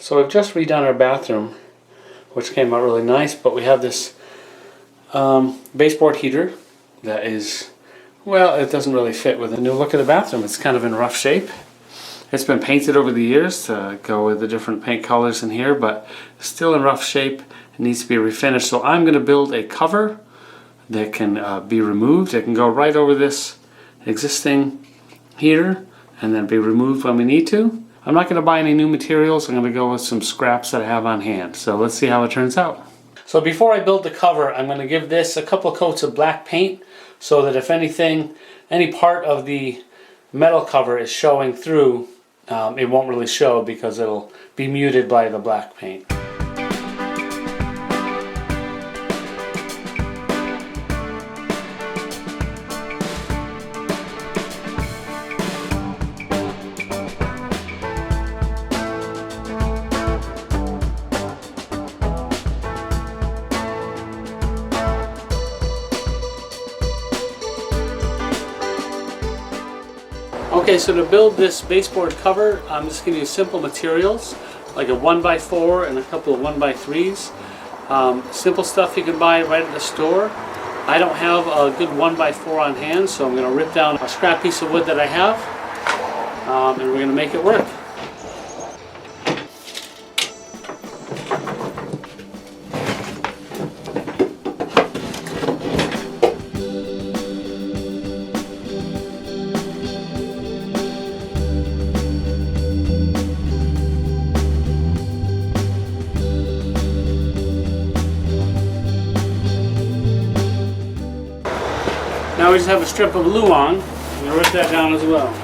So we've just redone our bathroom, which came out really nice, but we have this baseboard heater that is, well, it doesn't really fit with the new look of the bathroom. It's kind of in rough shape. It's been painted over the years to go with the different paint colors in here, but it's still in rough shape. It needs to be refinished. So I'm going to build a cover that can be removed. It can go right over this existing heater and then be removed when we need to. I'm not going to buy any new materials. I'm going to go with some scraps that I have on hand. So let's see how it turns out. So before I build the cover, I'm going to give this a couple of coats of black paint so that if anything, any part of the metal cover is showing through, it won't really show because it'll be muted by the black paint. Okay, so to build this baseboard cover, I'm just going to use simple materials like a 1x4 and a couple of 1x3s. Simple stuff you can buy right at the store. I don't have a good 1x4 on hand, so I'm going to rip down a scrap piece of wood that I have, and we're going to make it work. Now we just have a strip of luan. I'm going to rip that down as well.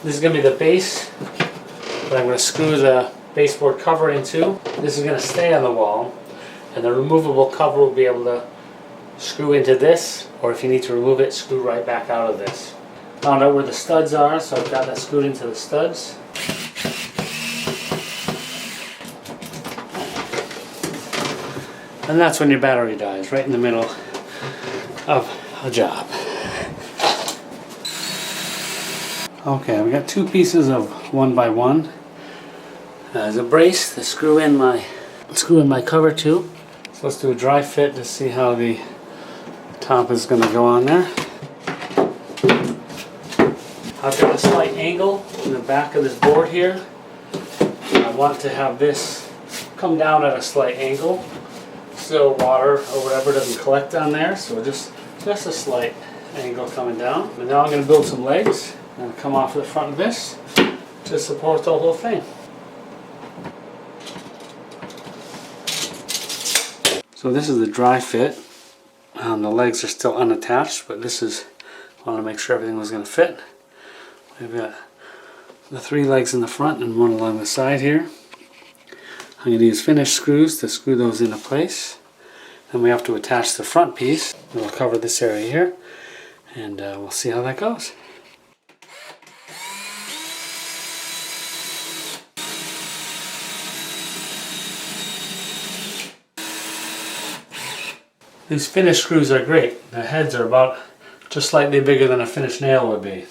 This is going to be the base that I'm going to screw the baseboard cover into. This is going to stay on the wall, and the removable cover will be able to screw into this, or if you need to remove it, screw right back out of this. Found out where the studs are, so I've got that screwed into the studs. And that's when your battery dies, right in the middle of a job. Okay, we got two pieces of 1x1. There's a brace to screw in my cover to. So let's do a dry fit to see how the top is going to go on there. I've got a slight angle in the back of this board here. I want to have this come down at a slight angle so water or whatever doesn't collect on there. So just a slight angle coming down. And now I'm going to build some legs. I'm going to come off the front of this to support the whole thing. So this is the dry fit. The legs are still unattached, but this is, I want to make sure everything was going to fit. We've got the 3 legs in the front and 1 along the side here. I'm going to use finished screws to screw those into place. Then we have to attach the front piece. We'll cover this area here, and we'll see how that goes. These finished screws are great. The heads are about just slightly bigger than a finished nail would be.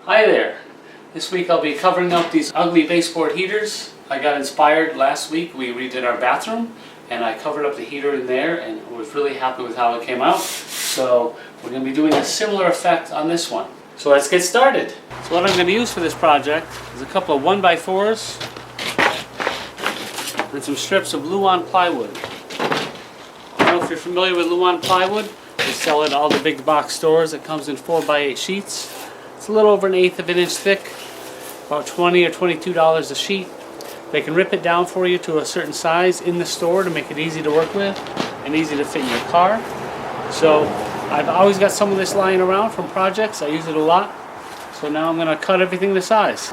Hi there! This week I'll be covering up these ugly baseboard heaters. I got inspired last week. We redid our bathroom and I covered up the heater in there and was really happy with how it came out. So we're going to be doing a similar effect on this one. So let's get started. So what I'm going to use for this project is a couple of 1x4s and some strips of Luan plywood. I don't know if you're familiar with Luan plywood. They sell it at all the big box stores. It comes in 4x8 sheets. It's a little over 1/8 of an inch thick, about $20 or $22 a sheet. They can rip it down for you to a certain size in the store to make it easy to work with and easy to fit in your car. So I've always got some of this lying around from projects. I use it a lot. So now I'm going to cut everything to size.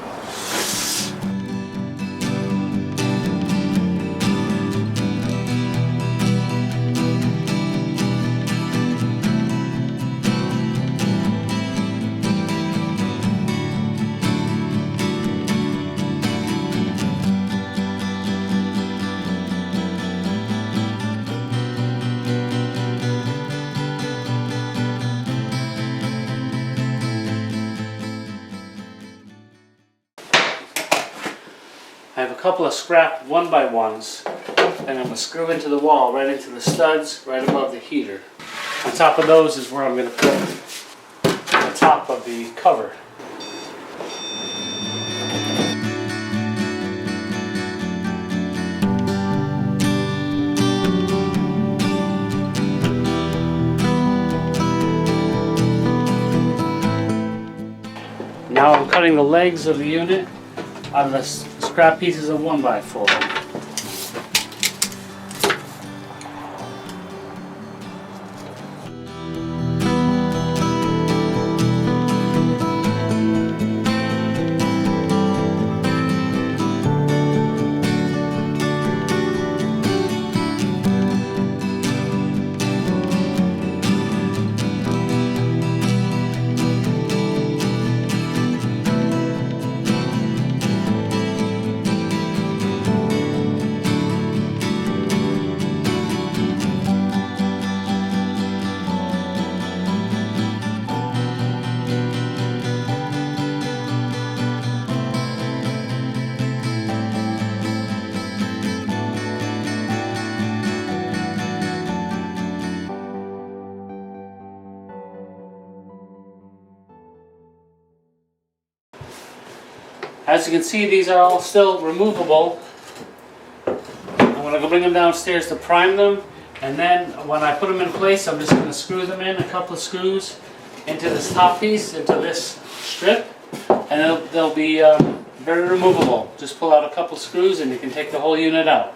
I have a couple of scrap 1x1s and I'm going to screw into the wall, right into the studs, right above the heater. On top of those is where I'm going to put the top of the cover. Now I'm cutting the legs of the unit out of the scrap pieces of 1x4. As you can see, these are all still removable. I'm going to go bring them downstairs to prime them, and then when I put them in place, I'm just going to screw them in, a couple of screws into this top piece, into this strip, and they'll be very removable. Just pull out a couple screws and you can take the whole unit out.